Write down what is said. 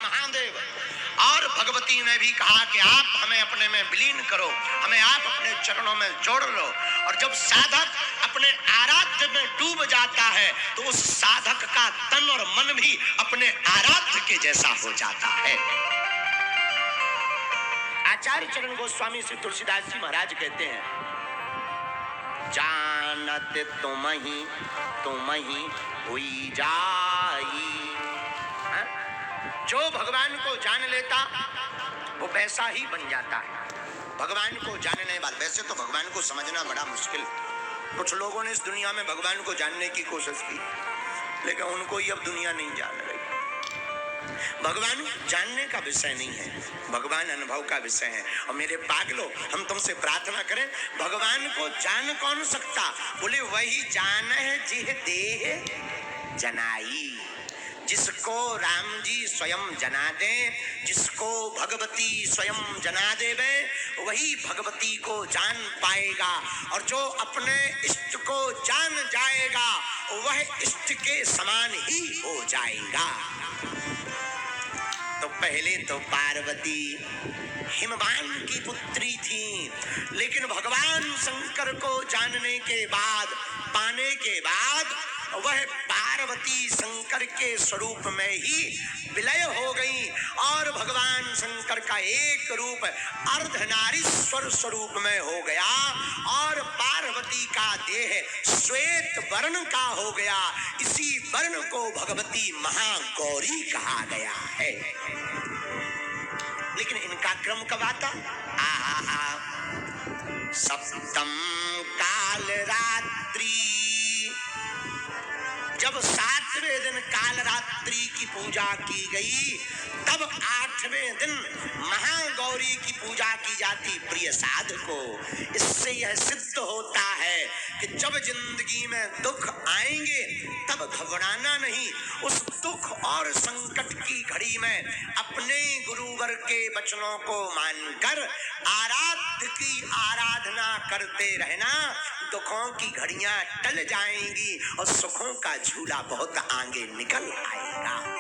महादेव। और भगवती ने भी कहा कि आप हमें अपने में विलीन करो, हमें आप अपने चरणों में जोड़ लो। और जब साधक अपने आराध्य में डूब जाता है तो उस साधक का तन और मन भी अपने आराध्य के जैसा हो जाता है। आचार्य चरण गोस्वामी श्री तुलसीदास जी महाराज कहते हैं, जानत तुम ही हुई जाई। जो भगवान को जान लेता वो वैसा ही बन जाता है। भगवान को जानने वाले, वैसे तो भगवान को समझना बड़ा मुश्किल। कुछ लोगों ने इस दुनिया में भगवान को जानने की कोशिश की, लेकिन उनको ही अब दुनिया नहीं जान रही। भगवान जानने का विषय नहीं है, भगवान अनुभव का विषय है। और मेरे पागलों, हम तुमसे प्रार्थना करें, भगवान को जान कौन सकता? बोले वही जान है जिह देह जनाई। जिसको राम जी स्वयं जना दे, जिसको भगवती स्वयं जना देवे, वही भगवती को जान पाएगा। और जो अपने इष्ट को जान जाएगा वह इष्ट के समान ही हो जाएगा। तो पहले तो पार्वती हिमवान की पुत्री थी, लेकिन भगवान शंकर को जानने के बाद, पाने के बाद वह पार्वती शंकर के स्वरूप में ही विलय हो गई और भगवान शंकर का एक रूप अर्धनारीश्वर स्वरूप में हो गया और पार्वती का देह श्वेत वर्ण का हो गया। इसी वर्ण को भगवती महागौरी कहा गया है। लेकिन इनका क्रम कब आता? सप्तम काल रात्रि, जब 7वें दिन काल रात्रि की पूजा की गई, तब 8वें दिन महागौरी की पूजा की जाती प्रिय साधको। इससे यह सिद्ध होता है कि जब जिंदगी में दुख आएंगे तब घबराना नहीं। उस दुख और संकट की घड़ी में अपने गुरुवर के वचनों को मानकर आराध्य की आराधना करते रहना। दुखों की घड़ियां टल जाएंगी और सुखों का झूला बहुत आगे निकल आएगा।